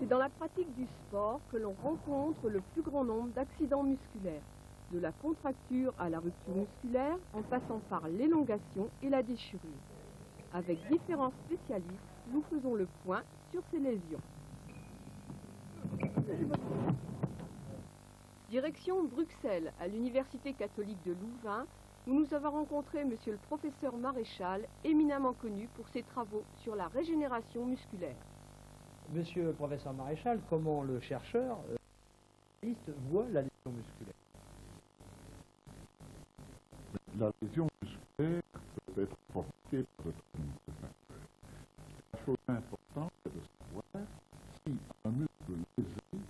dans la pratique du sport que l'on rencontre le plus grand nombre d'accidents musculaires, de la contracture à la rupture musculaire en passant par l'élongation et la déchirure. Avec différents spécialistes, nous faisons le point sur ces lésions. Direction Bruxelles, à l'Université catholique de Louvain, où nous avons rencontré monsieur le professeur Maréchal, éminemment connu pour ses travaux sur la régénération musculaire. Monsieur le professeur Maréchal, comment le chercheur voit la lésion musculaire? La lésion musculaire peut être provoquée par de très nombreux facteurs. La chose importante est de savoir si un muscle lésé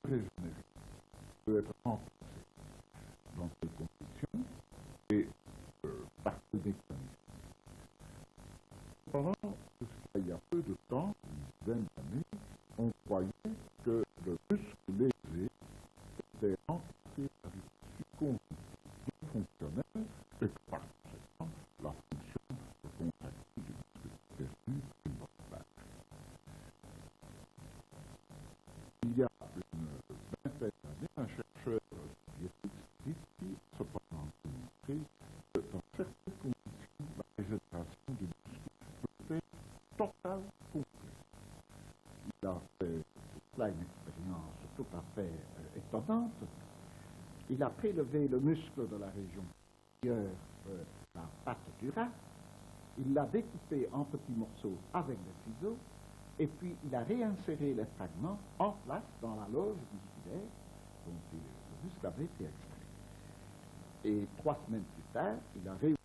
régénéré peut être remplacé, dans quelles conditions et par quel mécanisme. Cependant, jusqu'à il y a peu de temps, une dizaine d'années, on croyait que le muscle lésé était remplacé par du tissu conjonctif non fonctionnel et que par conséquent, la fonction de contractile du muscle est perdue une bonne part. Il y a une vingtaine d'années, un chercheur diététique qui a cependant démontré que dans certaines conditions, la régénération du muscle peut être totale, complète. Il a fait là une expérience tout à fait étonnante. Il a prélevé le muscle de la région supérieure de la patte du rat, il l'a découpé en petits morceaux avec des ciseaux, et puis il a réinséré les fragments en place dans la loge musculaire dont le muscle avait été extrait. Et 3 semaines plus tard, il a réouvert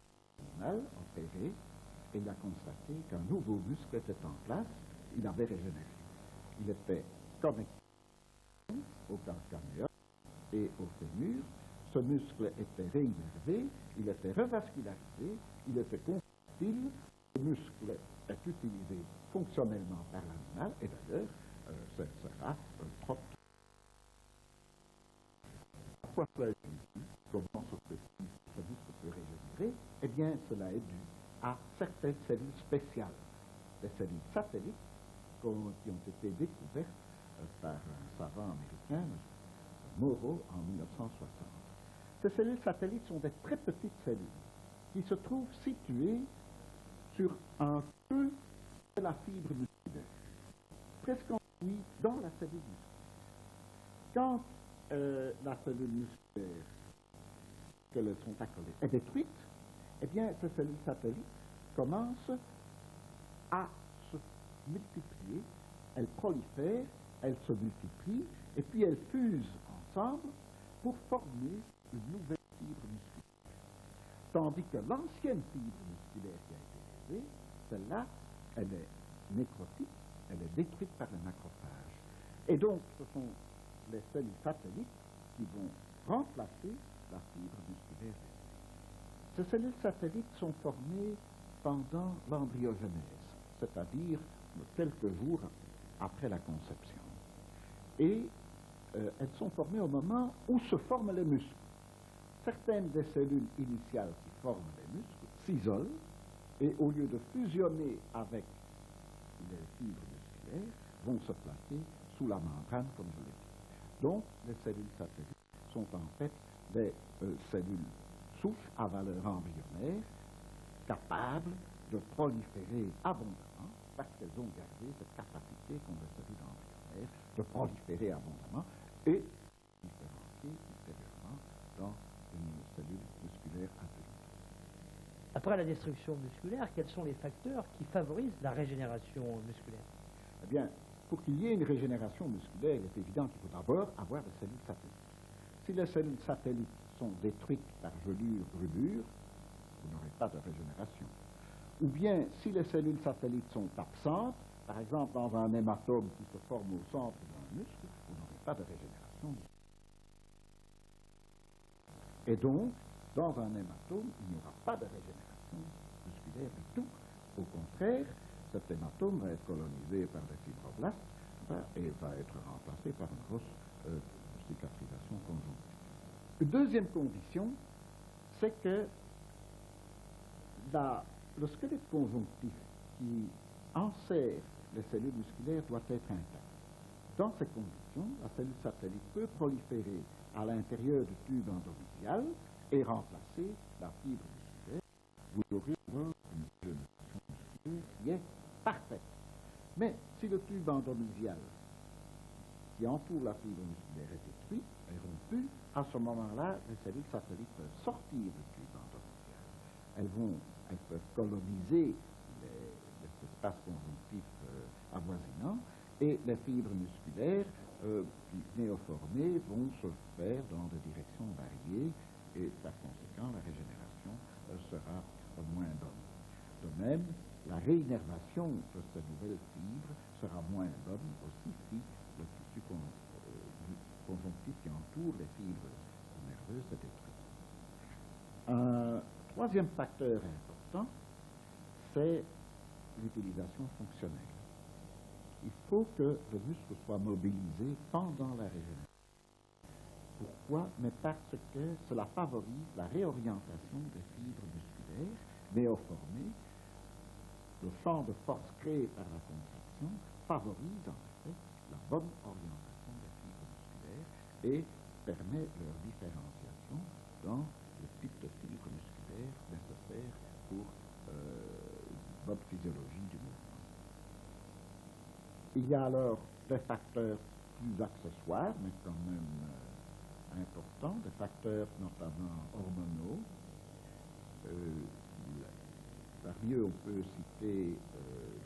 l'animal, opéré, et il a constaté qu'un nouveau muscle était en place, il avait régénéré. Il était connecté au calcanéum et au fémur. Ce muscle était réinnervé, il était revascularisé, il était contractile. Le muscle est utilisé fonctionnellement par l'animal, et d'ailleurs, ce sera propre. À quoi cela est dû? Comment ce muscle peut régénérer? Eh bien, cela est dû à certaines cellules spéciales, des cellules satellites qui ont été découvertes par un savant américain, Morrow, en 1960. Ces cellules satellites sont des très petites cellules qui se trouvent situées sur un peu de la fibre musculaire, presque enfoui dans la cellule musculaire. Quand la cellule musculaire, qu'elles sont accolées, est détruite, eh bien, ces cellules satellites commencent à se multiplier, elles prolifèrent, elles se multiplient, et puis elles fusent ensemble pour former une nouvelle fibre musculaire. Tandis que l'ancienne fibre musculaire qui a été lésée, celle-là, elle est nécrotique, elle est détruite par le macrophage. Et donc, ce sont les cellules satellites qui vont remplacer la fibre musculaire lésée. Ces cellules satellites sont formées pendant l'embryogenèse, c'est-à-dire quelques jours après la conception. Et elles sont formées au moment où se forment les muscles. Certaines des cellules initiales qui forment les muscles s'isolent et au lieu de fusionner avec les fibres musculaires, vont se placer sous la membrane, comme je l'ai dit. Donc, les cellules satellites sont en fait des cellules souches à valeur embryonnaire, capables de proliférer abondamment, parce qu'elles ont gardé cette capacité qu'ont les cellules embryonnaires de proliférer abondamment et différencier ultérieurement dans une cellule musculaire adulte. Après la destruction musculaire, quels sont les facteurs qui favorisent la régénération musculaire? Eh bien, pour qu'il y ait une régénération musculaire, il est évident qu'il faut d'abord avoir des cellules satellites. Si les cellules satellites sont détruites par gelure, rubure, vous n'aurez pas de régénération. Ou bien, si les cellules satellites sont absentes, par exemple dans un hématome qui se forme au centre d'un muscle, vous n'aurez pas de régénération musculaire. Et donc, dans un hématome, il n'y aura pas de régénération musculaire du tout. Au contraire, cet hématome va être colonisé par des fibroblastes et va être remplacé par une grosse cicatrisation conjonctive. Une deuxième condition, c'est que le squelette conjonctif qui enserre les cellules musculaires doit être intact. Dans ces conditions, la cellule satellite peut proliférer à l'intérieur du tube endométrial et remplacer la fibre musculaire. Vous aurez alors une régénération musculaire qui est parfaite. Mais si le tube endométrial qui entoure la fibre musculaire est détruit, est rompu, à ce moment-là, les cellules satellites peuvent sortir du tube endométrial. Elles peuvent coloniser les espaces conjonctifs avoisinants et les fibres musculaires néoformées vont se faire dans des directions variées et par conséquent la régénération sera moins bonne. De même, la réinnervation de ces nouvelles fibres sera moins bonne aussi si le tissu conjonctif qui entoure les fibres nerveuses est détruit. Un troisième facteur important, c'est l'utilisation fonctionnelle. Il faut que le muscle soit mobilisé pendant la régénération. Pourquoi? Mais parce que cela favorise la réorientation des fibres musculaires néoformées. Le champ de force créé par la contraction favorise en fait la bonne orientation des fibres musculaires et permet leur différenciation dans le type de fibres musculaires nécessaires pour une bonne physiologie du mouvement. Il y a alors des facteurs plus accessoires, mais quand même importants, des facteurs notamment hormonaux. Parmi eux, on peut citer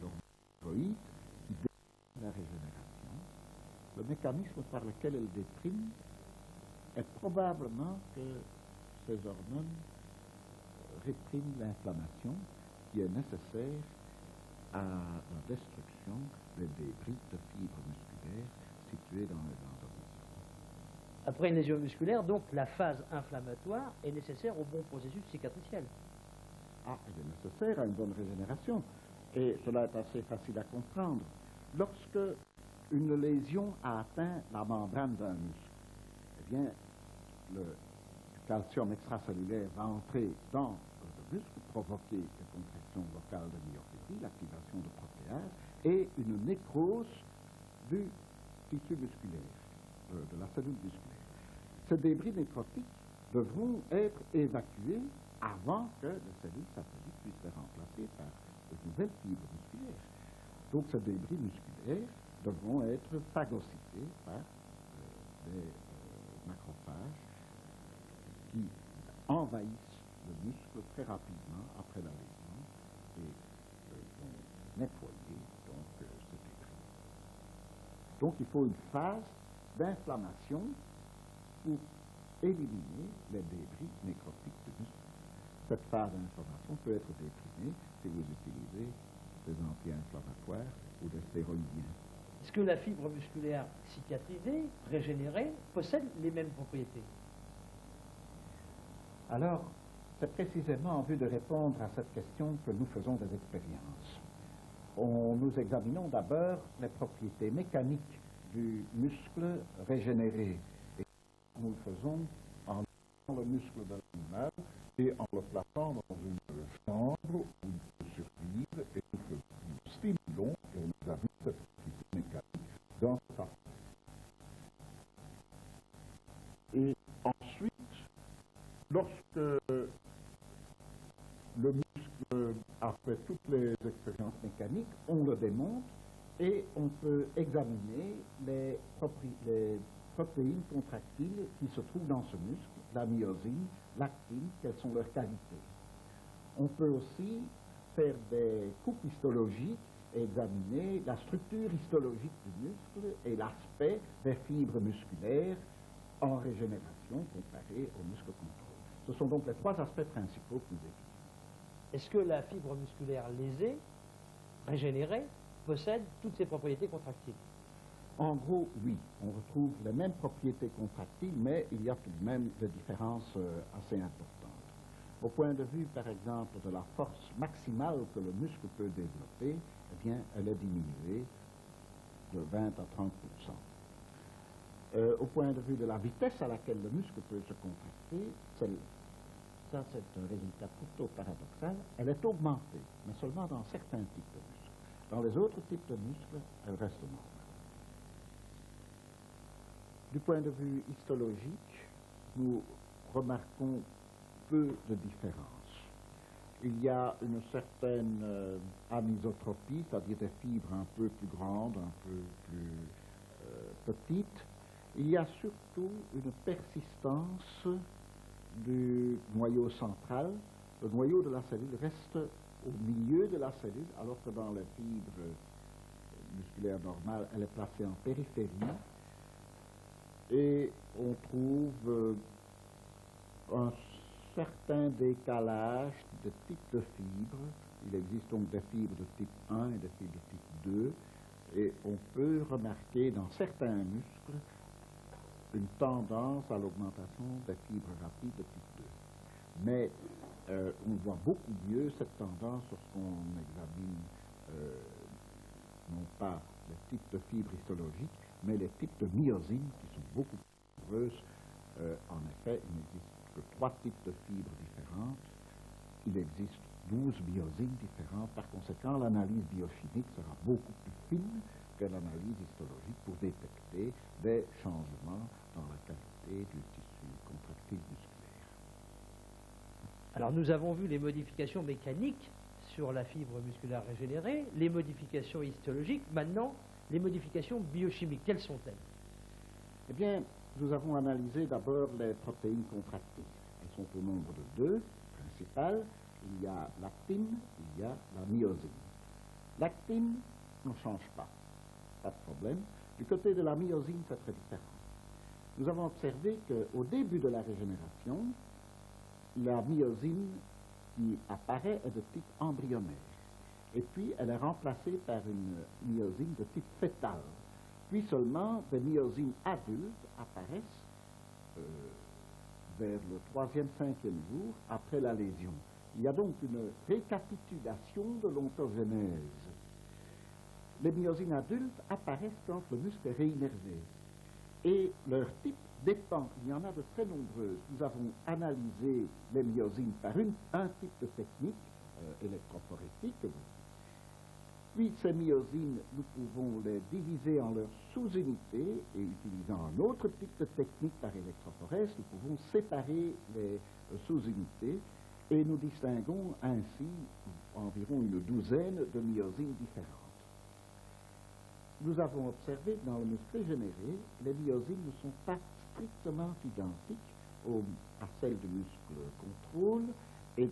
l'hormone qui déprime la régénération. Le mécanisme par lequel elle déprime est probablement que ces hormones répriment l'inflammation qui est nécessaire à la destruction des débris de fibres musculaires situées dans les endométriales. Après une lésion musculaire, donc la phase inflammatoire est nécessaire au bon processus cicatriciel. Ah, elle est nécessaire à une bonne régénération. Et cela est assez facile à comprendre. Lorsque une lésion a atteint la membrane d'un muscle, eh bien, le calcium extracellulaire va entrer dans le muscle, provoquer des contractions locales de myofibrilles, l'activation de protéases et une nécrose du tissu musculaire, de la cellule musculaire. Ces débris nécrotiques devront être évacués avant que les cellules satellites puissent les remplacer par de nouvelles fibres musculaires. Donc ces débris musculaires devront être phagocytés par des macrophages qui envahissent le muscle très rapidement après la lésion et vont nettoyer donc ces débris. Donc il faut une phase d'inflammation pour éliminer les débris nécrotiques du muscle. Cette phase d'inflammation peut être déprimée si vous utilisez des anti-inflammatoires ou des stéroïdiens. Est-ce que la fibre musculaire cicatrisée, régénérée, possède les mêmes propriétés? Alors, c'est précisément en vue de répondre à cette question que nous faisons des expériences. Nous examinons d'abord les propriétés mécaniques du muscle régénéré. Et nous le faisons en le muscle de l'animal et en le plaçant dans une chambre où il peut survivre et nous stimulons et nous avons cette propriété mécanique dans sa. Et ensuite, lorsque le muscle a fait toutes les expériences mécaniques, on le démonte et on peut examiner les protéines contractiles qui se trouvent dans ce muscle, la myosine, l'actine, quelles sont leurs qualités. On peut aussi faire des coupes histologiques et examiner la structure histologique du muscle et l'aspect des fibres musculaires en régénération comparé au muscle contrôle. Ce sont donc les trois aspects principaux que nous étudions. Est-ce que la fibre musculaire lésée, régénérée, possède toutes ses propriétés contractiles? En gros, oui, on retrouve les mêmes propriétés contractiles, mais il y a tout de même des différences assez importantes. Au point de vue, par exemple, de la force maximale que le muscle peut développer, eh bien, elle est diminuée de 20 à 30 Au point de vue de la vitesse à laquelle le muscle peut se contracter, ça c'est un résultat plutôt paradoxal, elle est augmentée, mais seulement dans certains types de muscles. Dans les autres types de muscles, elle reste normale. Du point de vue histologique, nous remarquons peu de différences. Il y a une certaine anisotropie, c'est-à-dire des fibres un peu plus grandes, un peu plus petites. Il y a surtout une persistance du noyau central. Le noyau de la cellule reste au milieu de la cellule, alors que dans les fibres musculaires normales, elle est placée en périphérie. Et on trouve un certain décalage de type de fibres. Il existe donc des fibres de type 1 et des fibres de type 2. Et on peut remarquer dans certains muscles une tendance à l'augmentation des fibres rapides de type 2. Mais on voit beaucoup mieux cette tendance lorsqu'on examine non pas les types de fibres histologiques, mais les types de myosines qui sont beaucoup plus nombreuses. En effet, il n'existe que 3 types de fibres différentes. Il existe 12 myosines différentes. Par conséquent, l'analyse biochimique sera beaucoup plus fine que l'analyse histologique pour détecter des changements dans la qualité du tissu contractile musculaire. Alors nous avons vu les modifications mécaniques sur la fibre musculaire régénérée, les modifications histologiques. Maintenant, les modifications biochimiques, quelles sont-elles? Eh bien, nous avons analysé d'abord les protéines contractiles. Elles sont au nombre de 2 principales. Il y a l'actine, il y a la myosine. L'actine ne change pas de problème. Du côté de la myosine, c'est très différent. Nous avons observé qu'au début de la régénération, la myosine qui apparaît est de type embryonnaire. Et puis, elle est remplacée par une myosine de type fœtal. Puis seulement, des myosines adultes apparaissent vers le 3e, 5e jour après la lésion. Il y a donc une récapitulation de l'ontogénèse. Les myosines adultes apparaissent quand le muscle est réinnervé. Et leur type dépend. Il y en a de très nombreuses. Nous avons analysé les myosines par un type de technique électrophorétique. Puis ces myosines, nous pouvons les diviser en leurs sous-unités et utilisant un autre type de technique par électrophorèse, nous pouvons séparer les sous-unités et nous distinguons ainsi environ une douzaine de myosines différentes. Nous avons observé que dans le muscle régénéré, les myosines ne sont pas strictement identiques à celles du muscle contrôle et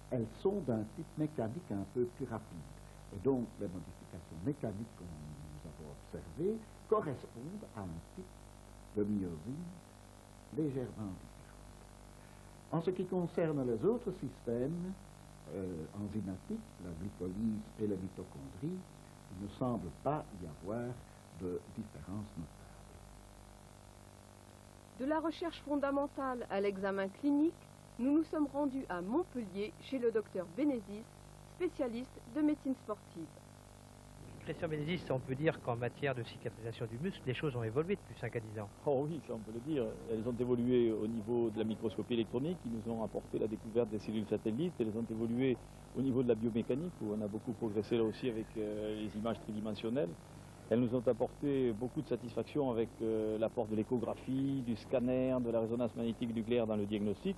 elles sont d'un type mécanique un peu plus rapide. Et donc, les modifications mécaniques que nous avons observées correspondent à un type de myosine légèrement différent. En ce qui concerne les autres systèmes enzymatiques, la glycolyse et la mitochondrie, il ne semble pas y avoir de différence notable. De la recherche fondamentale à l'examen clinique, nous nous sommes rendus à Montpellier chez le docteur Bénézis, spécialiste de médecine sportive. Christian Bénézis, on peut dire qu'en matière de cicatrisation du muscle, les choses ont évolué depuis 5 à 10 ans. Oh oui, ça on peut le dire. Elles ont évolué au niveau de la microscopie électronique, qui nous ont apporté la découverte des cellules satellites. Elles ont évolué au niveau de la biomécanique, où on a beaucoup progressé là aussi avec les images tridimensionnelles. Elles nous ont apporté beaucoup de satisfaction avec l'apport de l'échographie, du scanner, de la résonance magnétique nucléaire dans le diagnostic.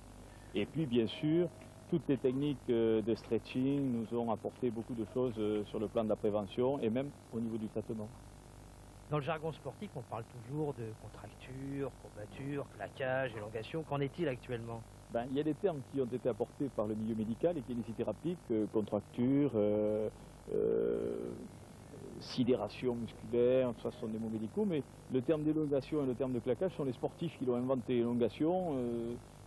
Et puis, bien sûr, toutes les techniques de stretching nous ont apporté beaucoup de choses sur le plan de la prévention et même au niveau du traitement. Dans le jargon sportif, on parle toujours de contracture, courbature, claquage, élongation. Qu'en est-il actuellement? Il y a des termes qui ont été apportés par le milieu médical et kinésithérapie, contracture, sidération musculaire, tout ça sont des mots médicaux, mais le terme d'élongation et le terme de claquage sont les sportifs qui l'ont inventé. Élongation,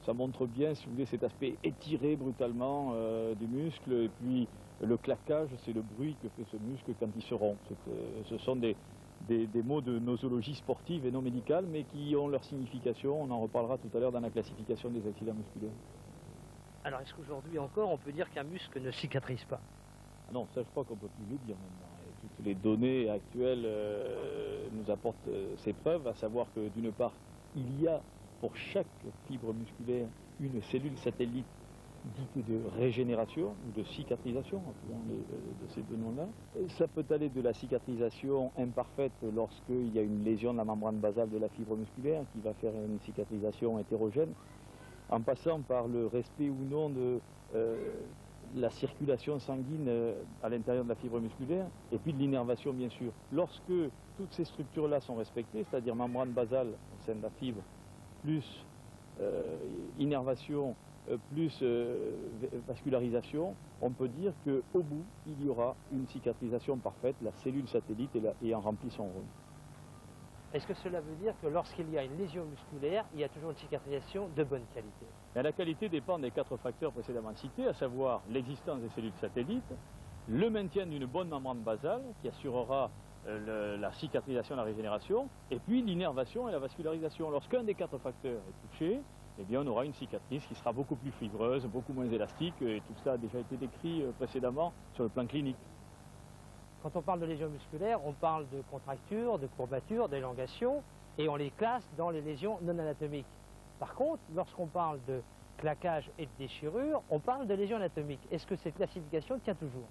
ça montre bien, si vous voulez, cet aspect étiré brutalement du muscle, et puis le claquage, c'est le bruit que fait ce muscle quand il se rompt. Ce sont des mots de nosologie sportive et non médicale, mais qui ont leur signification. On en reparlera tout à l'heure dans la classification des accidents musculaires. Alors, est-ce qu'aujourd'hui encore, on peut dire qu'un muscle ne cicatrise pas? Non, ça je crois qu'on ne peut plus le dire maintenant. Et toutes les données actuelles nous apportent ces preuves, à savoir que d'une part, il y a pour chaque fibre musculaire une cellule satellite dites de régénération ou de cicatrisation, de ces deux noms-là. Ça peut aller de la cicatrisation imparfaite lorsqu'il y a une lésion de la membrane basale de la fibre musculaire qui va faire une cicatrisation hétérogène, en passant par le respect ou non de la circulation sanguine à l'intérieur de la fibre musculaire, et puis de l'innervation bien sûr. Lorsque toutes ces structures-là sont respectées, c'est-à-dire membrane basale au sein de la fibre, plus innervation, plus vascularisation, on peut dire qu'au bout, il y aura une cicatrisation parfaite, la cellule satellite ayant rempli son rôle. Est-ce que cela veut dire que lorsqu'il y a une lésion musculaire, il y a toujours une cicatrisation de bonne qualité? Et la qualité dépend des 4 facteurs précédemment cités, à savoir l'existence des cellules satellites, le maintien d'une bonne membrane basale qui assurera la cicatrisation et la régénération, et puis l'innervation et la vascularisation. Lorsqu'un des 4 facteurs est touché, eh bien on aura une cicatrice qui sera beaucoup plus fibreuse, beaucoup moins élastique, et tout ça a déjà été décrit précédemment sur le plan clinique. Quand on parle de lésions musculaires, on parle de contractures, de courbatures, d'élongation, et on les classe dans les lésions non anatomiques. Par contre, lorsqu'on parle de claquage et de déchirure, on parle de lésions anatomiques. Est-ce que cette classification tient toujours?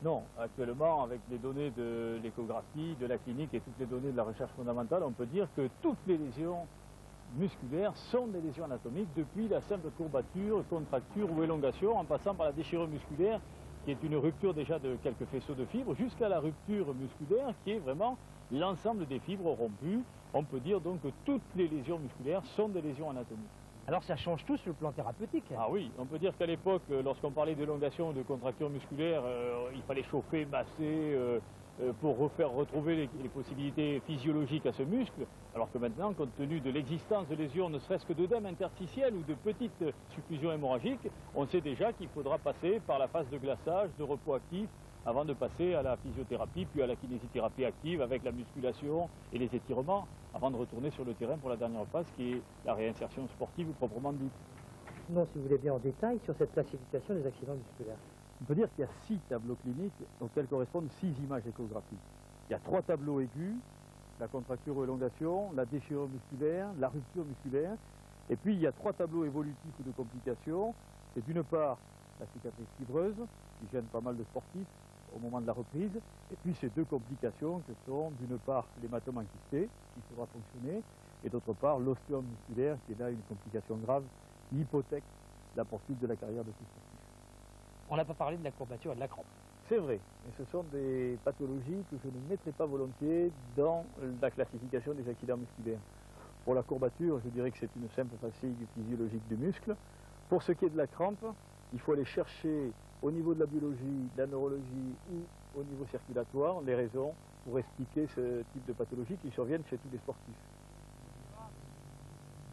Non, actuellement, avec les données de l'échographie, de la clinique et toutes les données de la recherche fondamentale, on peut dire que toutes les lésions musculaires sont des lésions anatomiques, depuis la simple courbature, contracture ou élongation, en passant par la déchirure musculaire, qui est une rupture déjà de quelques faisceaux de fibres, jusqu'à la rupture musculaire, qui est vraiment l'ensemble des fibres rompues. On peut dire donc que toutes les lésions musculaires sont des lésions anatomiques. Alors ça change tout sur le plan thérapeutique. Ah oui, on peut dire qu'à l'époque, lorsqu'on parlait d'élongation ou de contracture musculaire, il fallait chauffer, masser, pour retrouver les possibilités physiologiques à ce muscle, alors que maintenant, compte tenu de l'existence de lésions, ne serait-ce que d'œdèmes interstitiels ou de petites suffusions hémorragiques, on sait déjà qu'il faudra passer par la phase de glaçage, de repos actif, avant de passer à la physiothérapie, puis à la kinésithérapie active avec la musculation et les étirements, avant de retourner sur le terrain pour la dernière phase qui est la réinsertion sportive proprement dite. Non, si vous voulez bien en détail sur cette classification des accidents musculaires. On peut dire qu'il y a 6 tableaux cliniques auxquels correspondent 6 images échographiques. Il y a 3 tableaux aigus, la contracture ou élongation, la déchirure musculaire, la rupture musculaire, et puis il y a 3 tableaux évolutifs ou de complications. C'est d'une part la cicatrice fibreuse, qui gêne pas mal de sportifs au moment de la reprise, et puis ces 2 complications que sont d'une part l'hématome enkysté, qui faudra fonctionner, et d'autre part l'ostéome musculaire, qui est là une complication grave, qui hypothèque la poursuite de la carrière de tout sportif. On n'a pas parlé de la courbature et de la crampe. C'est vrai, mais ce sont des pathologies que je ne mettrai pas volontiers dans la classification des accidents musculaires. Pour la courbature, je dirais que c'est une simple fatigue physiologique du muscle. Pour ce qui est de la crampe, il faut aller chercher au niveau de la biologie, de la neurologie ou au niveau circulatoire les raisons pour expliquer ce type de pathologie qui surviennent chez tous les sportifs.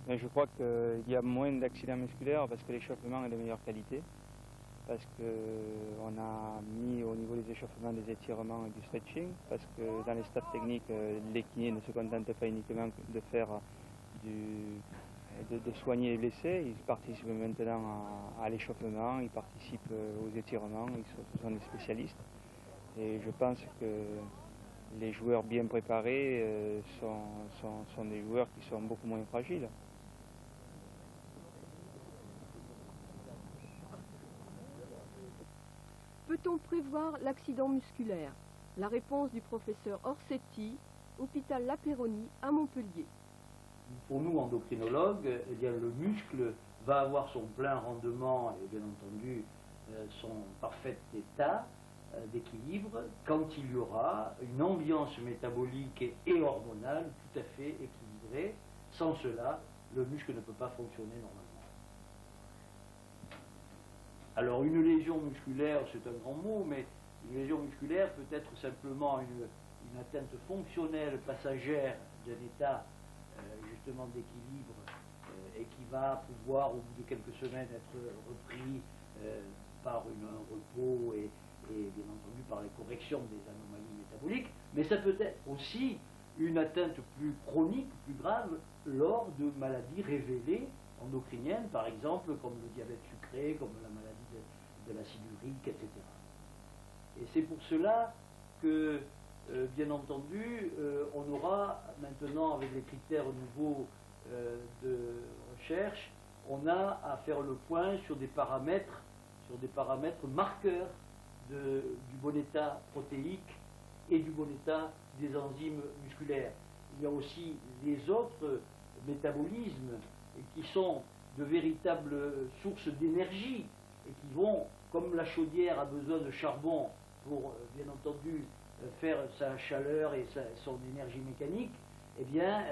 Mais je crois qu'il y a moins d'accidents musculaires parce que l'échauffement est de meilleure qualité. Parce qu'on a mis au niveau des échauffements des étirements et du stretching, parce que dans les staffs techniques, les kinés ne se contentent pas uniquement de faire de soigner les blessés, ils participent maintenant à l'échauffement, ils participent aux étirements, ce sont des spécialistes. Et je pense que les joueurs bien préparés sont des joueurs qui sont beaucoup moins fragiles. Peut-on prévoir l'accident musculaire? La réponse du professeur Orsetti, hôpital La Péronie à Montpellier. Pour nous, endocrinologues, eh bien, le muscle va avoir son plein rendement et bien entendu son parfait état d'équilibre quand il y aura une ambiance métabolique et hormonale tout à fait équilibrée. Sans cela, le muscle ne peut pas fonctionner normalement. Alors une lésion musculaire, c'est un grand mot, mais une lésion musculaire peut être simplement une atteinte fonctionnelle passagère d'un état justement d'équilibre et qui va pouvoir au bout de quelques semaines être repris par un repos et bien entendu par les corrections des anomalies métaboliques, mais ça peut être aussi une atteinte plus chronique, plus grave lors de maladies révélées endocriniennes, par exemple comme le diabète sucré, comme la maladie de l'acide urique, etc. Et c'est pour cela que, bien entendu, on aura maintenant, avec les critères nouveaux de recherche, on a à faire le point sur des paramètres marqueurs du bon état protéique et du bon état des enzymes musculaires. Il y a aussi les autres métabolismes qui sont de véritables sources d'énergie et qui vont, comme la chaudière a besoin de charbon pour, bien entendu, faire sa chaleur et son énergie mécanique, eh bien,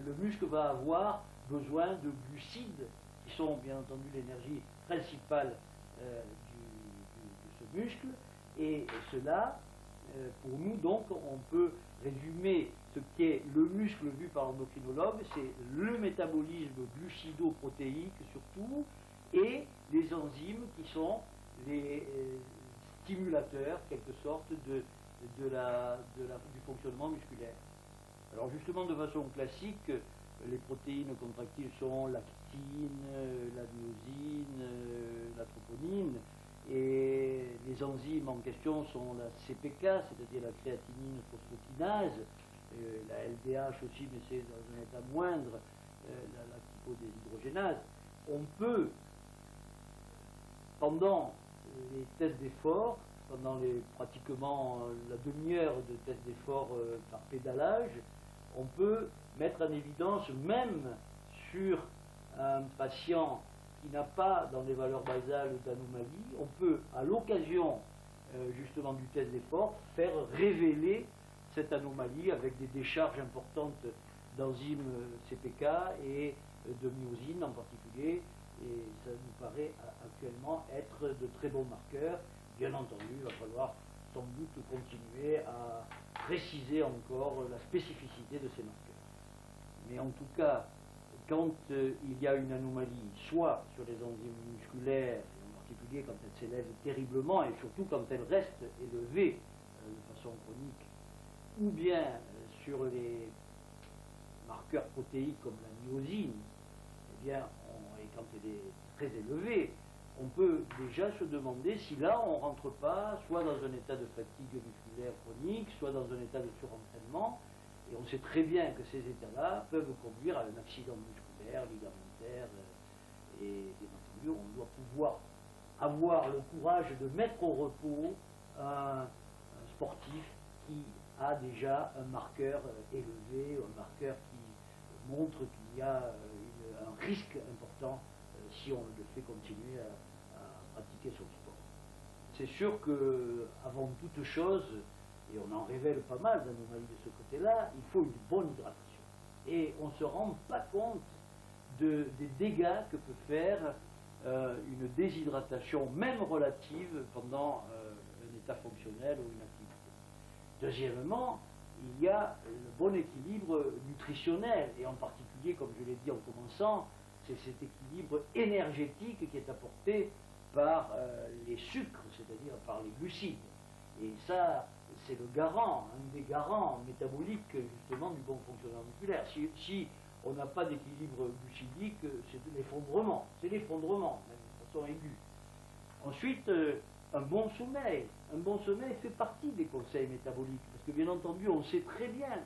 le muscle va avoir besoin de glucides, qui sont, bien entendu, l'énergie principale de ce muscle. Et cela, pour nous, donc, on peut résumer ce qu'est le muscle vu par l'endocrinologue, c'est le métabolisme glucido-protéique surtout, et les enzymes qui sont les stimulateurs, quelque sorte, du fonctionnement musculaire. Alors justement, de façon classique, les protéines contractiles sont l'actine, la myosine, la troponine, et les enzymes en question sont la CPK, c'est-à-dire la créatinine phosphokinase, la LDH aussi, mais c'est dans un état moindre, la lactopodéshydrogénase. On peut, pendant les tests d'effort, pendant pratiquement la demi-heure de tests d'effort par pédalage, on peut mettre en évidence, même sur un patient qui n'a pas dans les valeurs basales d'anomalie, on peut, à l'occasion justement du test d'effort, faire révéler cette anomalie avec des décharges importantes d'enzymes CPK et de myosine en particulier, et ça nous paraît actuellement être de très bons marqueurs. Bien entendu, il va falloir sans doute continuer à préciser encore la spécificité de ces marqueurs. Mais en tout cas, quand il y a une anomalie, soit sur les enzymes musculaires, en particulier quand elles s'élèvent terriblement, et surtout quand elles restent élevées de façon chronique, ou bien sur les marqueurs protéiques comme la myosine, eh bien, et quand elle est très élevée, on peut déjà se demander si là on ne rentre pas soit dans un état de fatigue musculaire chronique, soit dans un état de surentraînement, et on sait très bien que ces états-là peuvent conduire à un accident musculaire, ligamentaire, et bien entendu on doit pouvoir avoir le courage de mettre au repos un sportif qui a déjà un marqueur élevé, un marqueur qui montre qu'il y a un risque important si on le fait continuer à pratiquer son sport. C'est sûr que, avant toute chose, et on en révèle pas mal d'anomalies de ce côté-là, il faut une bonne hydratation. Et on ne se rend pas compte des dégâts que peut faire une déshydratation, même relative, pendant un état fonctionnel ou une activité. Deuxièmement, il y a le bon équilibre nutritionnel, et en particulier, comme je l'ai dit en commençant, c'est cet équilibre énergétique qui est apporté par les sucres, c'est-à-dire par les glucides. Et ça, c'est le garant, un des garants métaboliques justement du bon fonctionnement musculaire. Si on n'a pas d'équilibre glucidique, c'est l'effondrement. C'est l'effondrement, même de façon aiguë. Ensuite, un bon sommeil. Un bon sommeil fait partie des conseils métaboliques. Parce que bien entendu, on sait très bien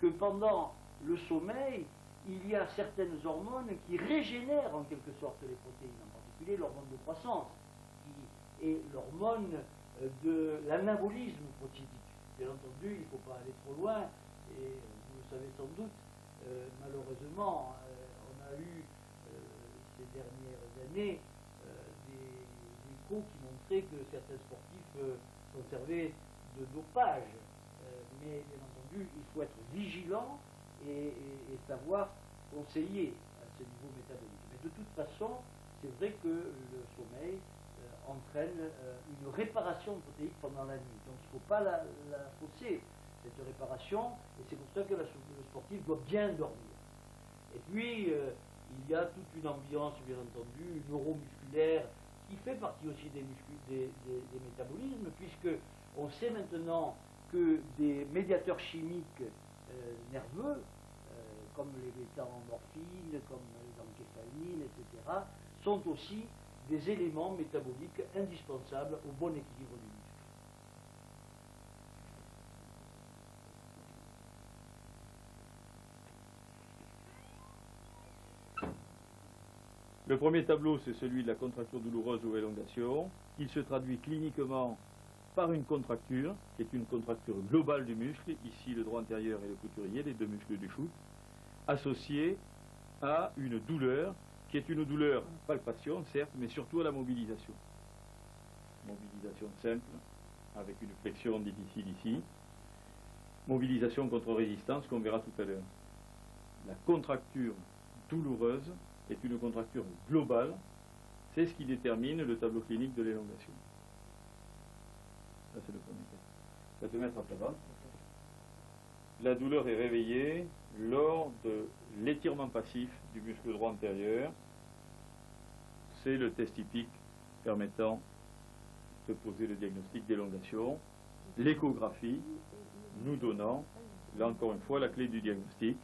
que pendant le sommeil, il y a certaines hormones qui régénèrent en quelque sorte les protéines, en particulier l'hormone de croissance, qui est l'hormone de l'anabolisme protéique. Bien entendu, il ne faut pas aller trop loin, et vous le savez sans doute, malheureusement, on a eu ces dernières années des échos qui montraient que certains sportifs conservaient de dopage. Mais bien entendu, il faut être vigilant et savoir conseiller à ce niveau métabolique. Mais de toute façon, c'est vrai que le sommeil entraîne une réparation protéique pendant la nuit. Donc il ne faut pas la fausser, cette réparation, et c'est pour ça que le sportif doit bien dormir. Et puis, il y a toute une ambiance, bien entendu, neuromusculaire, qui fait partie aussi des métabolismes, puisque on sait maintenant que des médiateurs chimiques nerveux, comme les bêta-endorphines, comme les encéphalines, etc., sont aussi des éléments métaboliques indispensables au bon équilibre du muscle. Le premier tableau, c'est celui de la contracture douloureuse ou élongation. Il se traduit cliniquement par une contracture, qui est une contracture globale du muscle, ici le droit antérieur et le couturier, les deux muscles du foot, associée à une douleur, qui est une douleur palpation, certes, mais surtout à la mobilisation. Mobilisation simple, avec une flexion difficile ici. Mobilisation contre résistance, qu'on verra tout à l'heure. La contracture douloureuse est une contracture globale. C'est ce qui détermine le tableau clinique de l'élongation. Ça, c'est le premier cas. Ça va te mettre à plat ventre. La douleur est réveillée lors de l'étirement passif du muscle droit antérieur. C'est le test typique permettant de poser le diagnostic d'élongation. L'échographie nous donnant, là encore une fois, la clé du diagnostic,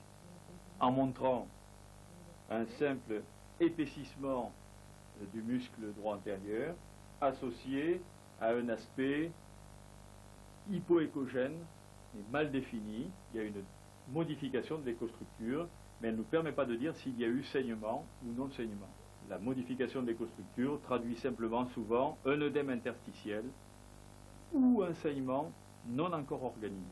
en montrant un simple épaississement du muscle droit antérieur associé à un aspect hypoéchogène et mal défini. Il y a une modification de l'écostructure, mais elle ne nous permet pas de dire s'il y a eu saignement ou non saignement. La modification de l'écostructure traduit simplement souvent un œdème interstitiel ou un saignement non encore organisé.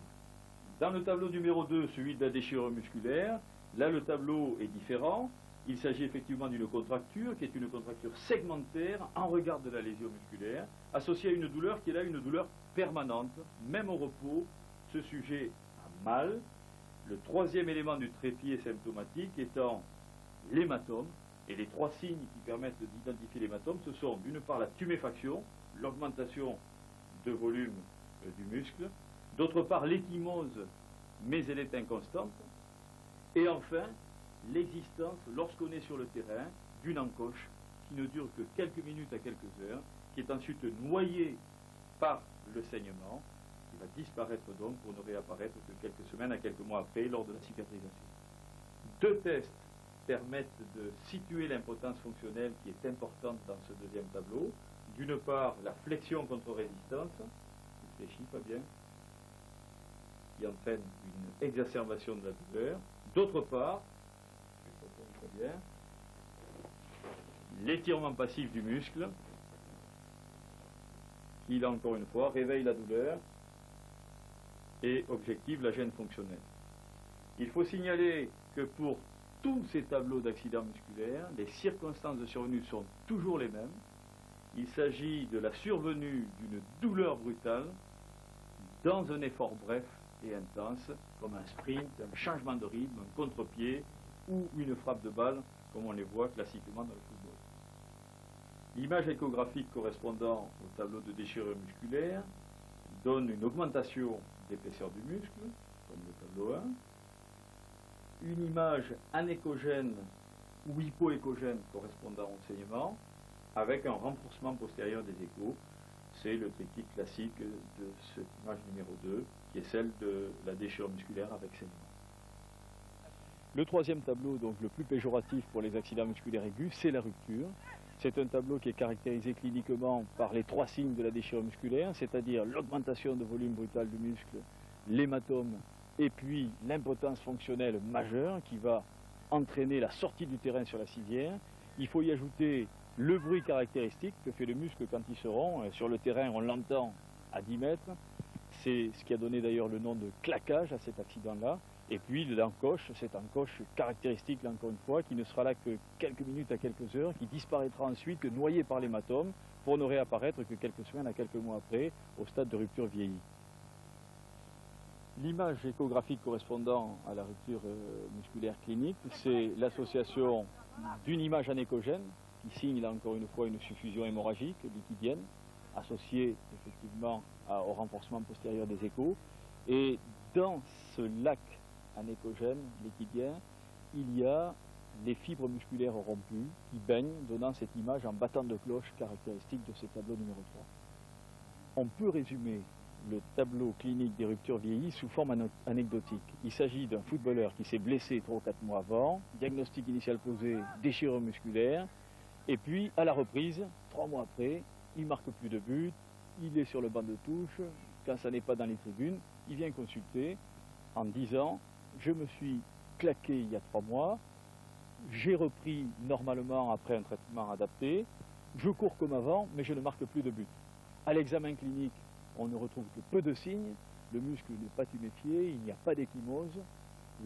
Dans le tableau numéro 2, celui de la déchirure musculaire, là le tableau est différent. Il s'agit effectivement d'une contracture qui est une contracture segmentaire en regard de la lésion musculaire, associée à une douleur qui est là une douleur permanente, même au repos. Ce sujet a mal. Le troisième élément du trépied symptomatique étant l'hématome. Et les trois signes qui permettent d'identifier l'hématome, ce sont d'une part la tuméfaction, l'augmentation de volume du muscle, d'autre part l'échymose, mais elle est inconstante, et enfin l'existence, lorsqu'on est sur le terrain, d'une encoche qui ne dure que quelques minutes à quelques heures, qui est ensuite noyée par le saignement, qui va disparaître donc pour ne réapparaître que quelques semaines à quelques mois après lors de la cicatrisation. Deux tests permettent de situer l'impotence fonctionnelle qui est importante dans ce deuxième tableau. D'une part, la flexion contre résistance, réfléchis pas bien, qui entraîne une exacerbation de la douleur. D'autre part, l'étirement passif du muscle, qui là encore une fois réveille la douleur et objective la gêne fonctionnelle. Il faut signaler que pour tous ces tableaux d'accidents musculaires, les circonstances de survenue sont toujours les mêmes. Il s'agit de la survenue d'une douleur brutale dans un effort bref et intense, comme un sprint, un changement de rythme, un contre-pied ou une frappe de balle, comme on les voit classiquement dans le football. L'image échographique correspondant au tableau de déchirure musculaire donne une augmentation d'épaisseur du muscle, comme le tableau 1, une image anéchogène ou hypoéchogène correspondant au saignement, avec un renforcement postérieur des échos. C'est le triptyque classique de cette image numéro 2, qui est celle de la déchirure musculaire avec saignement. Le troisième tableau, donc le plus péjoratif pour les accidents musculaires aigus, c'est la rupture. C'est un tableau qui est caractérisé cliniquement par les trois signes de la déchirure musculaire, c'est-à-dire l'augmentation de volume brutal du muscle, l'hématome, et puis l'impotence fonctionnelle majeure qui va entraîner la sortie du terrain sur la civière. Il faut y ajouter le bruit caractéristique que fait le muscle quand il se rompt. Sur le terrain, on l'entend à 10 mètres. C'est ce qui a donné d'ailleurs le nom de claquage à cet accident-là. Et puis l'encoche, cette encoche caractéristique, là encore une fois, qui ne sera là que quelques minutes à quelques heures, qui disparaîtra ensuite noyée par l'hématome pour ne réapparaître que quelques semaines à quelques mois après, au stade de rupture vieillie. L'image échographique correspondant à la rupture musculaire clinique, c'est l'association d'une image anéchogène, qui signe là encore une fois une suffusion hémorragique liquidienne, associée effectivement au renforcement postérieur des échos. Et dans ce lac anéchogène liquidien, il y a les fibres musculaires rompues qui baignent, donnant cette image en battant de cloche caractéristique de ce tableau numéro 3. On peut résumer le tableau clinique des ruptures vieillies sous forme anecdotique. Il s'agit d'un footballeur qui s'est blessé 3 ou 4 mois avant, diagnostic initial posé, déchirure musculaire, et puis à la reprise, 3 mois après, il ne marque plus de but, il est sur le banc de touche, quand ça n'est pas dans les tribunes, il vient consulter en disant « Je me suis claqué il y a 3 mois, j'ai repris normalement après un traitement adapté, je cours comme avant, mais je ne marque plus de but. À l'examen clinique, on ne retrouve que peu de signes, le muscle n'est pas tuméfié, il n'y a pas d'échymose.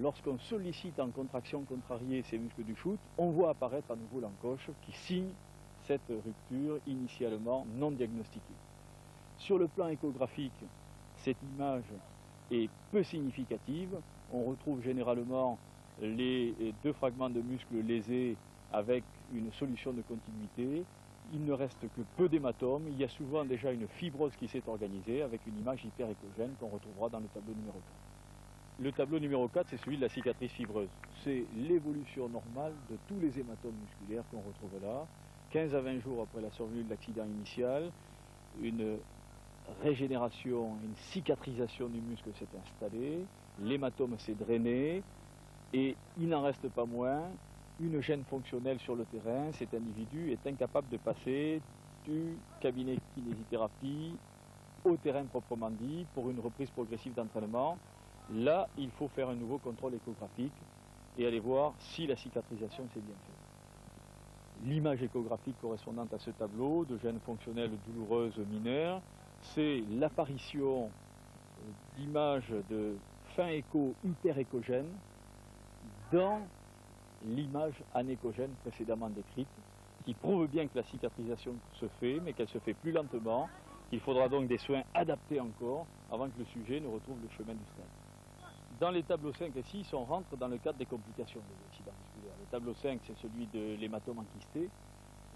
Lorsqu'on sollicite en contraction contrariée ces muscles du shoot, on voit apparaître à nouveau l'encoche qui signe cette rupture initialement non diagnostiquée. Sur le plan échographique, cette image est peu significative. On retrouve généralement les deux fragments de muscles lésés avec une solution de continuité. Il ne reste que peu d'hématomes. Il y a souvent déjà une fibrose qui s'est organisée avec une image hyperéchogène qu'on retrouvera dans le tableau numéro 4. Le tableau numéro 4, c'est celui de la cicatrice fibreuse. C'est l'évolution normale de tous les hématomes musculaires qu'on retrouve là. 15 à 20 jours après la survenue de l'accident initial, une régénération, une cicatrisation du muscle s'est installée, l'hématome s'est drainé et il n'en reste pas moins une gêne fonctionnelle sur le terrain. Cet individu est incapable de passer du cabinet kinésithérapie au terrain proprement dit pour une reprise progressive d'entraînement. Là, il faut faire un nouveau contrôle échographique et aller voir si la cicatrisation s'est bien faite. L'image échographique correspondante à ce tableau de gêne fonctionnelle douloureuse mineure, c'est l'apparition d'images de fin écho hyperéchogène dans l'image anéchogène précédemment décrite, qui prouve bien que la cicatrisation se fait, mais qu'elle se fait plus lentement. Il faudra donc des soins adaptés encore avant que le sujet ne retrouve le chemin du stade. Dans les tableaux 5 et 6, on rentre dans le cadre des complications des accidents musculaires. Le tableau 5, c'est celui de l'hématome enkysté.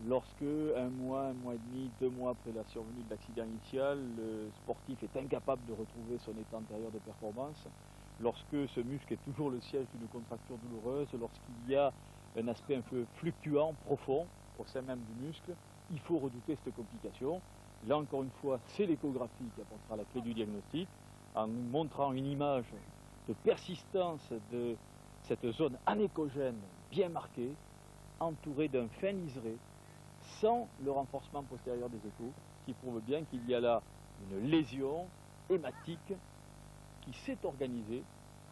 Lorsque, un mois et demi, 2 mois après la survenue de l'accident initial, le sportif est incapable de retrouver son état antérieur de performance, lorsque ce muscle est toujours le siège d'une contracture douloureuse, lorsqu'il y a un aspect un peu fluctuant, profond, au sein même du muscle, il faut redouter cette complication. Là, encore une fois, c'est l'échographie qui apportera la clé du diagnostic, en nous montrant une image de persistance de cette zone anéchogène bien marquée, entourée d'un fin liseré, sans le renforcement postérieur des échos, qui prouve bien qu'il y a là une lésion hématique qui s'est organisée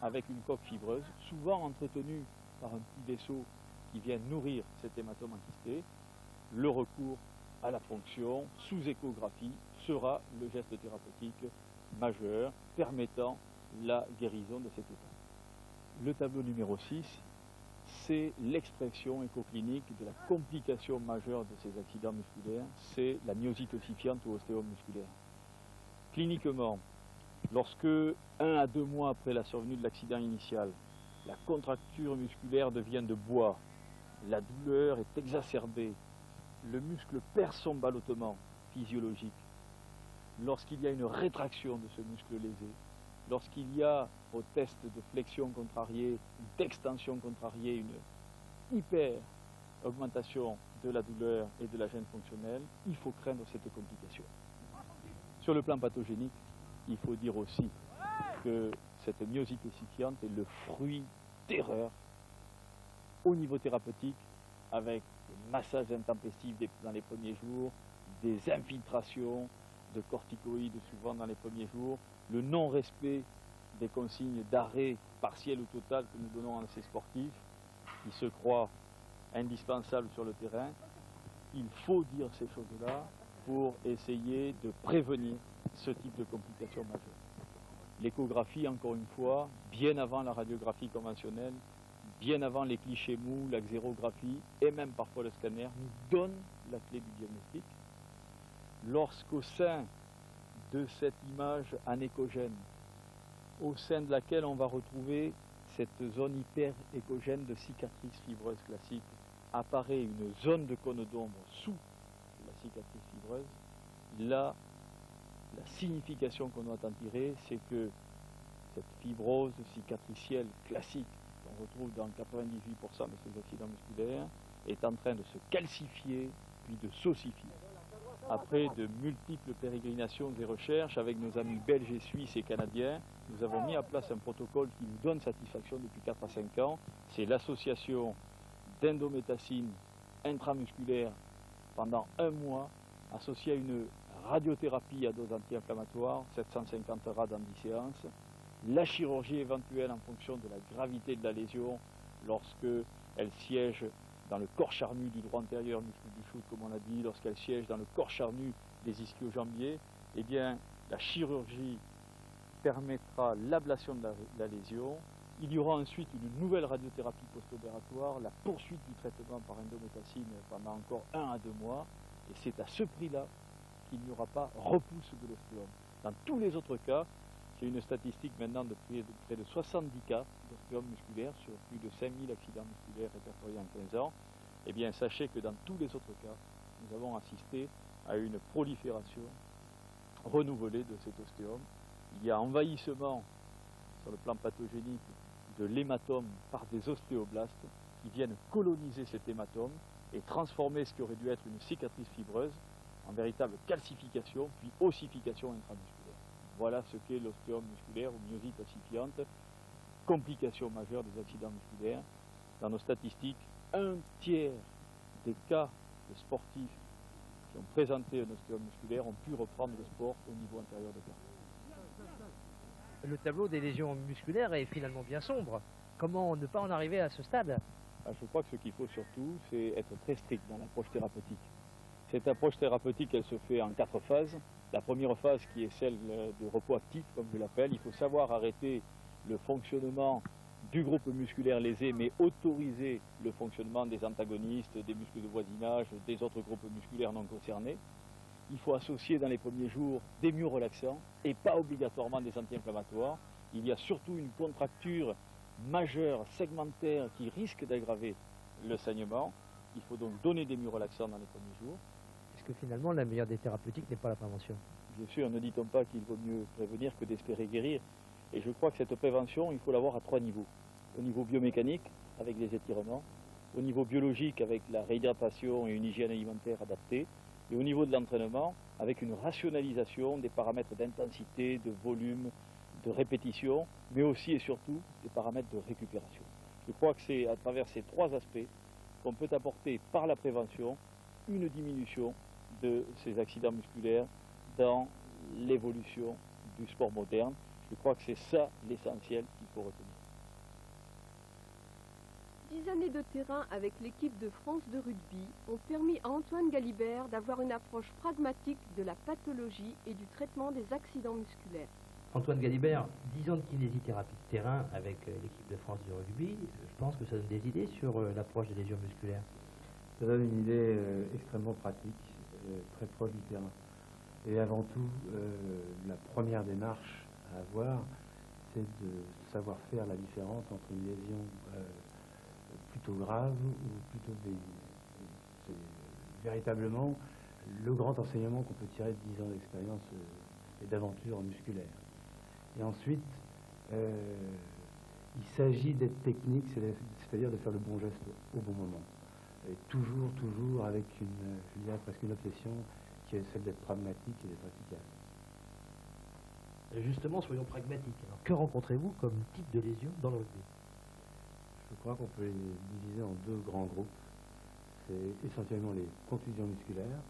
avec une coque fibreuse, souvent entretenue par un petit vaisseau qui vient nourrir cet hématome enkysté. Le recours à la ponction sous échographie sera le geste thérapeutique majeur permettant la guérison de cet état. Le tableau numéro 6, c'est l'expression échoclinique de la complication majeure de ces accidents musculaires, c'est la myosite ossifiante ou ostéomusculaire. Cliniquement, lorsque 1 à 2 mois après la survenue de l'accident initial, la contracture musculaire devient de bois, la douleur est exacerbée, le muscle perd son ballottement physiologique, lorsqu'il y a une rétraction de ce muscle lésé, lorsqu'il y a au test de flexion contrariée ou d'extension contrariée une hyper augmentation de la douleur et de la gêne fonctionnelle, il faut craindre cette complication. Sur le plan pathogénique, il faut dire aussi que cette myosite ossifiante est le fruit d'erreurs au niveau thérapeutique, avec des massages intempestifs dans les premiers jours, des infiltrations de corticoïdes souvent dans les premiers jours, le non-respect des consignes d'arrêt partiel ou total que nous donnons à ces sportifs qui se croient indispensables sur le terrain. Il faut dire ces choses-là pour essayer de prévenir ce type de complications majeures. L'échographie, encore une fois, bien avant la radiographie conventionnelle, bien avant les clichés mous, la xérographie et même parfois le scanner, nous donne la clé du diagnostic. Lorsqu'au sein de cette image anéchogène, au sein de laquelle on va retrouver cette zone hyper-échogène de cicatrice fibreuse classique, apparaît une zone de cône d'ombre sous la cicatrice fibreuse, là, la signification qu'on doit en tirer, c'est que cette fibrose cicatricielle classique qu'on retrouve dans 98% de ces accidents musculaires est en train de se calcifier puis de s'ossifier. Après de multiples pérégrinations et recherches avec nos amis belges et suisses et canadiens, nous avons mis en place un protocole qui nous donne satisfaction depuis 4 à 5 ans. C'est l'association d'indométacine intramusculaire pendant 1 mois, associée à une radiothérapie à dose anti-inflammatoire, 750 rad en 10 séances, la chirurgie éventuelle en fonction de la gravité de la lésion lorsque lorsqu'elle siège dans le corps charnu du droit antérieur, muscle du shoot, comme on l'a dit, lorsqu'elle siège dans le corps charnu des ischio-jambiers, eh bien, la chirurgie permettra l'ablation de la lésion. Il y aura ensuite une nouvelle radiothérapie post-opératoire, la poursuite du traitement par endométacine pendant encore 1 à 2 mois, et c'est à ce prix-là qu'il n'y aura pas repousse de l'ostéome. Dans tous les autres cas, c'est une statistique maintenant de près de 70 cas d'ostéome musculaire sur plus de 5000 accidents musculaires répertoriés en 15 ans. Eh bien, sachez que dans tous les autres cas, nous avons assisté à une prolifération renouvelée de cet ostéome. Il y a envahissement sur le plan pathogénique de l'hématome par des ostéoblastes qui viennent coloniser cet hématome et transformer ce qui aurait dû être une cicatrice fibreuse en véritable calcification puis ossification intramusculaire. Voilà ce qu'est l'ostéome musculaire ou myosite ossifiante, complication majeure des accidents musculaires. Dans nos statistiques, 1/3 des cas de sportifs qui ont présenté un ostéome musculaire ont pu reprendre le sport au niveau antérieur de carrière. Le tableau des lésions musculaires est finalement bien sombre. Comment ne pas en arriver à ce stade? Je crois que ce qu'il faut surtout, c'est être très strict dans l'approche thérapeutique. Cette approche thérapeutique, elle se fait en 4 phases. La première phase qui est celle de repos actif, comme je l'appelle. Il faut savoir arrêter le fonctionnement du groupe musculaire lésé, mais autoriser le fonctionnement des antagonistes, des muscles de voisinage, des autres groupes musculaires non concernés. Il faut associer dans les premiers jours des myorelaxants et pas obligatoirement des anti-inflammatoires. Il y a surtout une contracture majeure, segmentaire, qui risque d'aggraver le saignement. Il faut donc donner des myorelaxants dans les premiers jours. Est-ce que finalement la meilleure des thérapeutiques n'est pas la prévention? Bien sûr, ne dit-on pas qu'il vaut mieux prévenir que d'espérer guérir? Et je crois que cette prévention, il faut l'avoir à 3 niveaux. Au niveau biomécanique, avec les étirements. Au niveau biologique, avec la réhydratation et une hygiène alimentaire adaptée. Et au niveau de l'entraînement, avec une rationalisation des paramètres d'intensité, de volume, de répétition, mais aussi et surtout des paramètres de récupération. Je crois que c'est à travers ces 3 aspects qu'on peut apporter par la prévention une diminution de ces accidents musculaires dans l'évolution du sport moderne. Je crois que c'est ça l'essentiel qu'il faut retenir. 10 années de terrain avec l'équipe de France de rugby ont permis à Antoine Galibert d'avoir une approche pragmatique de la pathologie et du traitement des accidents musculaires. Antoine Galibert, 10 ans de kinésithérapie de terrain avec l'équipe de France de rugby, je pense que ça donne des idées sur l'approche des lésions musculaires. Ça donne une idée extrêmement pratique, très proche du terrain. Et avant tout, la première démarche à avoir, c'est de savoir faire la différence entre une lésion plutôt grave ou plutôt bénigne. C'est véritablement le grand enseignement qu'on peut tirer de 10 ans d'expérience et d'aventure musculaire. Et ensuite, il s'agit d'être technique, c'est-à-dire de faire le bon geste au bon moment. Et toujours avec je dirais presque une obsession qui est celle d'être pragmatique et d'être efficace. Justement, soyons pragmatiques. Alors, que rencontrez-vous comme type de lésion dans le rugby? Je crois qu'on peut les diviser en 2 grands groupes. C'est essentiellement les contusions musculaires,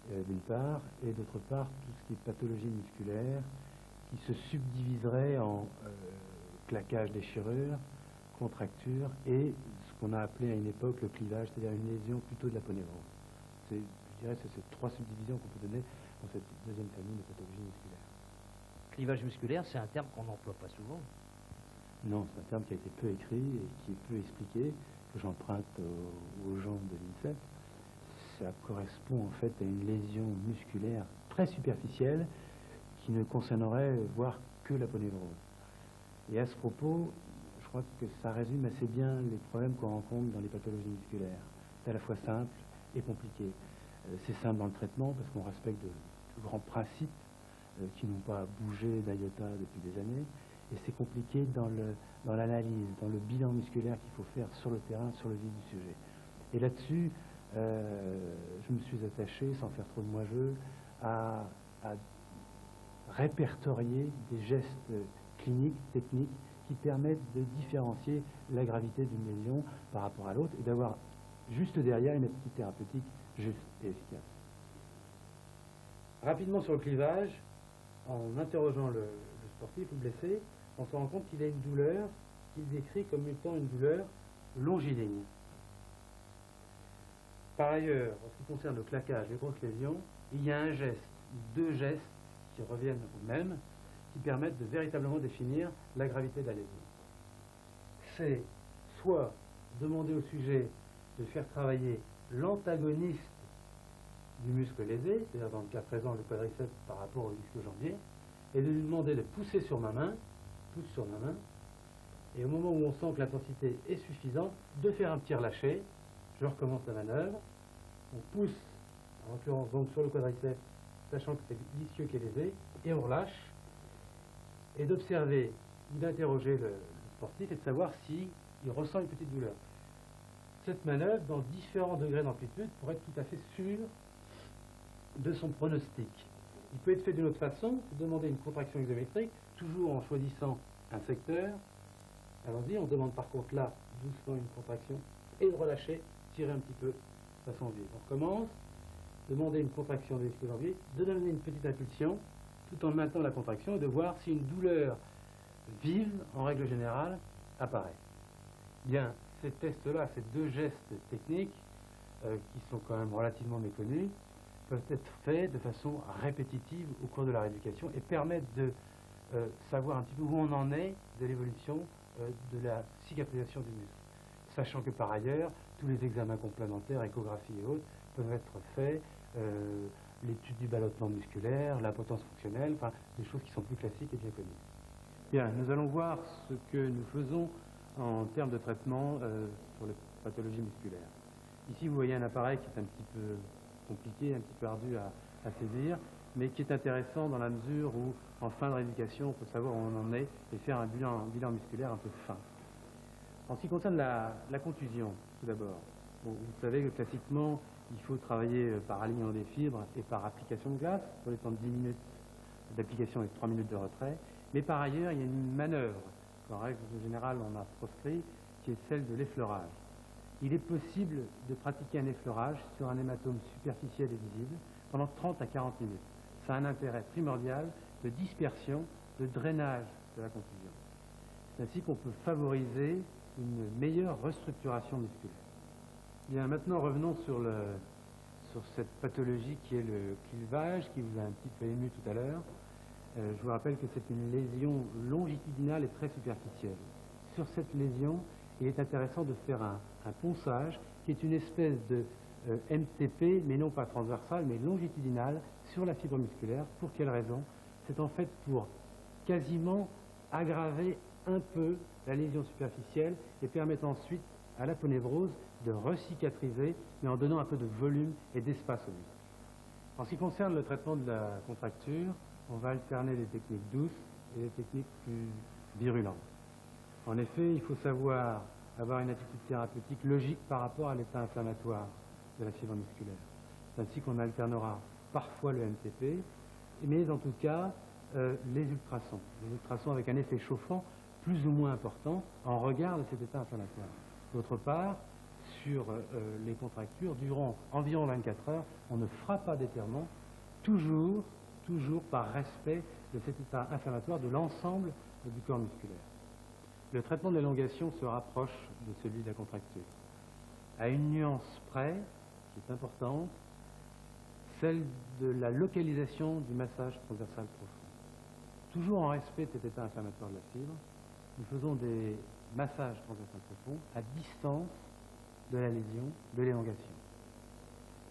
d'une part, et d'autre part, tout ce qui est pathologie musculaire, qui se subdiviserait en claquage, déchirure, contracture et ce qu'on a appelé à une époque le clivage, c'est-à-dire une lésion plutôt de la ponévrose. Je dirais que c'est ces 3 subdivisions qu'on peut donner dans cette deuxième famille de pathologies musculaires. Clivage musculaire, c'est un terme qu'on n'emploie pas souvent. Non, c'est un terme qui a été peu écrit et qui est peu expliqué, que j'emprunte aux gens de l'INSEP. Ça correspond en fait à une lésion musculaire très superficielle qui ne concernerait voire que la ponévrose. Et à ce propos, je crois que ça résume assez bien les problèmes qu'on rencontre dans les pathologies musculaires. C'est à la fois simple et compliqué. C'est simple dans le traitement parce qu'on respecte de grands principes qui n'ont pas bougé d'iota depuis des années. Et c'est compliqué dans l'analyse, dans le bilan musculaire qu'il faut faire sur le terrain, sur le vif du sujet. Et là-dessus, je me suis attaché, sans faire trop de moi-jeu, à répertorier des gestes cliniques, techniques, qui permettent de différencier la gravité d'une lésion par rapport à l'autre et d'avoir juste derrière une attitude thérapeutique juste et efficace. Rapidement sur le clivage, en interrogeant le sportif ou blessé, on se rend compte qu'il a une douleur qu'il décrit comme étant une douleur longiligne. Par ailleurs, en ce qui concerne le claquage, les grosses lésions, il y a un geste, deux gestes qui reviennent au même, qui permettent de véritablement définir la gravité de la lésion. C'est soit demander au sujet de faire travailler l'antagoniste du muscle lésé, c'est-à-dire dans le cas présent le quadriceps par rapport au ischio-jambier, et de lui demander de pousser sur ma main, pousse sur ma main, et au moment où on sent que l'intensité est suffisante, de faire un petit relâché. Je recommence la manœuvre, on pousse, en l'occurrence donc sur le quadriceps, sachant que c'est l'ischio qui est lésé, et on relâche, et d'observer ou d'interroger le sportif et de savoir s'il ressent une petite douleur. Cette manœuvre, dans différents degrés d'amplitude, pour être tout à fait sûr de son pronostic. Il peut être fait d'une autre façon, demander une contraction isométrique, toujours en choisissant un secteur. Allons-y, on demande par contre là, doucement une contraction, et de relâcher, tirer un petit peu de façon vive. On recommence, demander une contraction de l'ischio-jambier, de donner une petite impulsion, tout en maintenant la contraction, et de voir si une douleur vive, en règle générale, apparaît. Bien, ces tests-là, ces deux gestes techniques, qui sont quand même relativement méconnus, peuvent être faits de façon répétitive au cours de la rééducation et permettent de savoir un petit peu où on en est de l'évolution de la cicatrisation du muscle. Sachant que par ailleurs, tous les examens complémentaires, échographie et autres, peuvent être faits, l'étude du ballottement musculaire, la potence fonctionnelle, enfin des choses qui sont plus classiques et bien connues. Bien, nous allons voir ce que nous faisons en termes de traitement sur les pathologies musculaires. Ici, vous voyez un appareil qui est un petit peu compliqué, un petit peu ardu à saisir, mais qui est intéressant dans la mesure où, en fin de rééducation, on peut savoir où on en est et faire un bilan musculaire un peu fin. En ce qui concerne la contusion, tout d'abord, bon, vous savez que classiquement, il faut travailler par alignement des fibres et par application de glace, pour les temps de 10 minutes d'application et 3 minutes de retrait. Mais par ailleurs, il y a une manœuvre qu'en règle générale on a proscrit, qui est celle de l'effleurage. Il est possible de pratiquer un effleurage sur un hématome superficiel et visible pendant 30 à 40 minutes. Ça a un intérêt primordial de dispersion, de drainage de la contusion. C'est ainsi qu'on peut favoriser une meilleure restructuration musculaire. Bien, maintenant revenons sur cette pathologie qui est le clivage, qui vous a un petit peu ému tout à l'heure. Je vous rappelle que c'est une lésion longitudinale et très superficielle. Sur cette lésion, il est intéressant de faire un ponçage qui est une espèce de MTP, mais non pas transversal, mais longitudinal sur la fibre musculaire. Pour quelle raison? C'est en fait pour quasiment aggraver un peu la lésion superficielle et permettre ensuite à l'aponévrose de recicatriser, mais en donnant un peu de volume et d'espace au muscle. En ce qui concerne le traitement de la contracture, on va alterner les techniques douces et les techniques plus virulentes. En effet, il faut savoir avoir une attitude thérapeutique logique par rapport à l'état inflammatoire de la fibre musculaire. C'est ainsi qu'on alternera parfois le MTP, mais en tout cas les ultrasons. Les ultrasons avec un effet chauffant plus ou moins important en regard de cet état inflammatoire. D'autre part, sur les contractures, durant environ 24 heures, on ne fera pas d'étirement, toujours par respect de cet état inflammatoire de l'ensemble du corps musculaire. Le traitement de l'élongation se rapproche de celui de la contracture. À une nuance près, qui est importante, celle de la localisation du massage transversal profond. Toujours en respect de cet état inflammatoire de la fibre, nous faisons des massages transversal profonds à distance de la lésion, de l'élongation.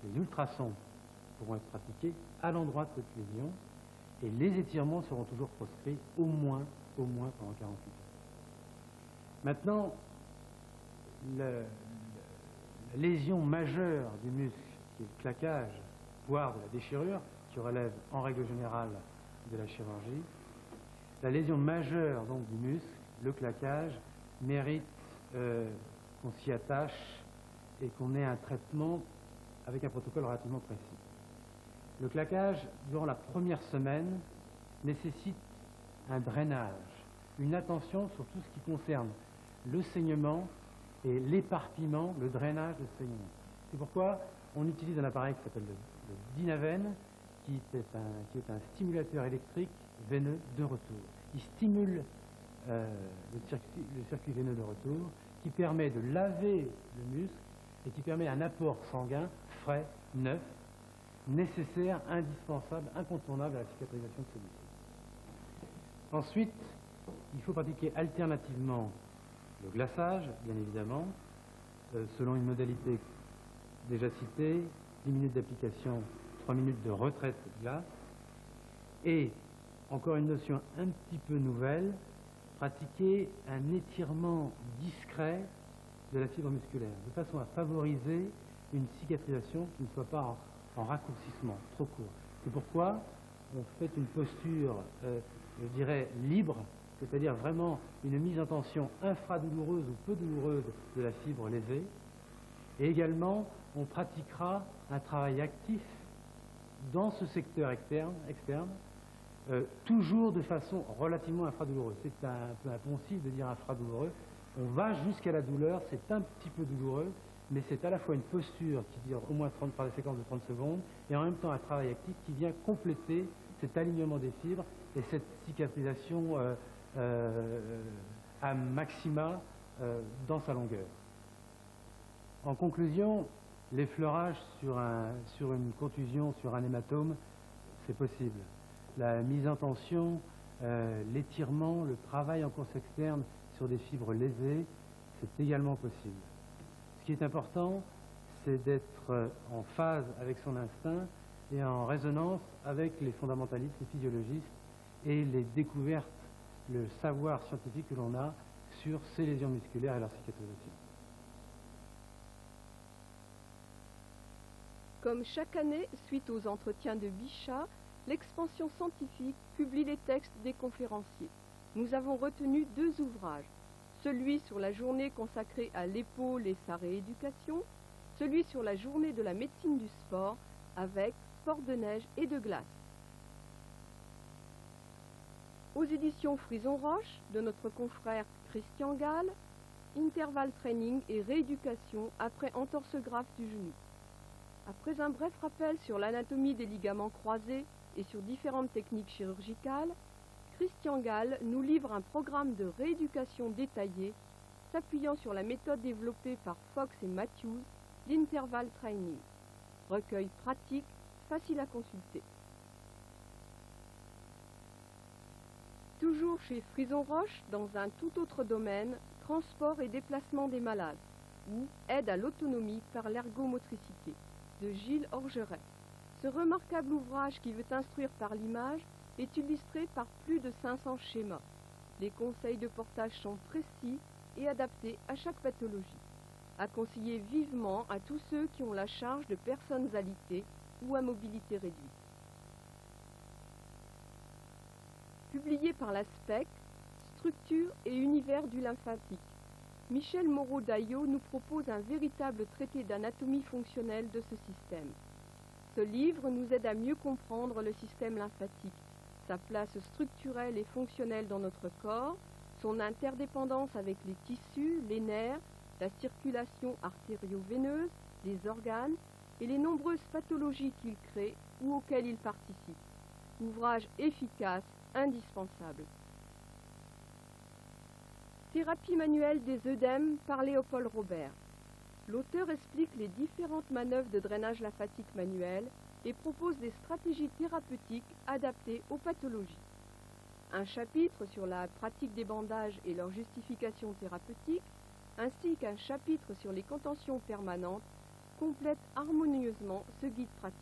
Les ultrasons pourront être pratiqués à l'endroit de cette lésion et les étirements seront toujours proscrits au moins pendant 48 heures. Maintenant, la lésion majeure du muscle, qui est le claquage, voire de la déchirure, qui relève en règle générale de la chirurgie, la lésion majeure donc du muscle, le claquage, mérite qu'on s'y attache et qu'on ait un traitement avec un protocole relativement précis. Le claquage, durant la première semaine, nécessite un drainage, une attention sur tout ce qui concerne le saignement et l'éparpillement, le drainage de saignement. C'est pourquoi on utilise un appareil qui s'appelle le Dynaven, qui est un stimulateur électrique veineux de retour. Il stimule le circuit veineux de retour, qui permet de laver le muscle et qui permet un apport sanguin frais, neuf, nécessaire, indispensable, incontournable à la cicatrisation de celui-ci. Ensuite, il faut pratiquer alternativement le glaçage, bien évidemment, selon une modalité déjà citée, 10 minutes d'application, 3 minutes de retraite de glace, et, encore une notion un petit peu nouvelle, pratiquer un étirement discret de la fibre musculaire, de façon à favoriser une cicatrisation qui ne soit pas en raccourcissement, trop court. C'est pourquoi on fait une posture, je dirais, libre, c'est-à-dire vraiment une mise en tension infradouloureuse ou peu douloureuse de la fibre lésée. Et également, on pratiquera un travail actif dans ce secteur externe, toujours de façon relativement infradouloureuse. C'est un peu impensif de dire infradouloureux. On va jusqu'à la douleur, c'est un petit peu douloureux, mais c'est à la fois une posture qui dure au moins 30 par des séquences de 30 secondes, et en même temps un travail actif qui vient compléter cet alignement des fibres et cette cicatrisation à maxima dans sa longueur. En conclusion, l'effleurage sur une contusion, sur un hématome, c'est possible. La mise en tension, l'étirement, le travail en course externe sur des fibres lésées, c'est également possible. Ce qui est important, c'est d'être en phase avec son instinct et en résonance avec les fondamentalistes, les physiologistes et les découvertes, le savoir scientifique que l'on a sur ces lésions musculaires et leur cicatrisation. Comme chaque année, suite aux entretiens de Bichat, l'Expansion scientifique publie les textes des conférenciers. Nous avons retenu 2 ouvrages, celui sur la journée consacrée à l'épaule et sa rééducation, celui sur la journée de la médecine du sport avec sport de neige et de glace. Aux éditions Frison Roche, de notre confrère Christian Gall, intervalle training et rééducation après entorse grave du genou. Après un bref rappel sur l'anatomie des ligaments croisés et sur différentes techniques chirurgicales, Christian Gall nous livre un programme de rééducation détaillé s'appuyant sur la méthode développée par Fox et Matthews, l'intervalle training. Recueil pratique, facile à consulter. Toujours chez Frison Roche, dans un tout autre domaine, transport et déplacement des malades, ou aide à l'autonomie par l'ergomotricité, de Gilles Orgeret. Ce remarquable ouvrage qui veut instruire par l'image est illustré par plus de 500 schémas. Les conseils de portage sont précis et adaptés à chaque pathologie. À conseiller vivement à tous ceux qui ont la charge de personnes alitées ou à mobilité réduite. Publié par la SPEC, Structure et univers du lymphatique, Michel Moreau-Daillot nous propose un véritable traité d'anatomie fonctionnelle de ce système. Ce livre nous aide à mieux comprendre le système lymphatique, sa place structurelle et fonctionnelle dans notre corps, son interdépendance avec les tissus, les nerfs, la circulation artério-veineuse, les organes et les nombreuses pathologies qu'il crée ou auxquelles il participe. Ouvrage efficace, indispensable. Thérapie manuelle des œdèmes par Léopold Robert. L'auteur explique les différentes manœuvres de drainage lymphatique manuel et propose des stratégies thérapeutiques adaptées aux pathologies. Un chapitre sur la pratique des bandages et leur justification thérapeutique, ainsi qu'un chapitre sur les contentions permanentes, complètent harmonieusement ce guide pratique.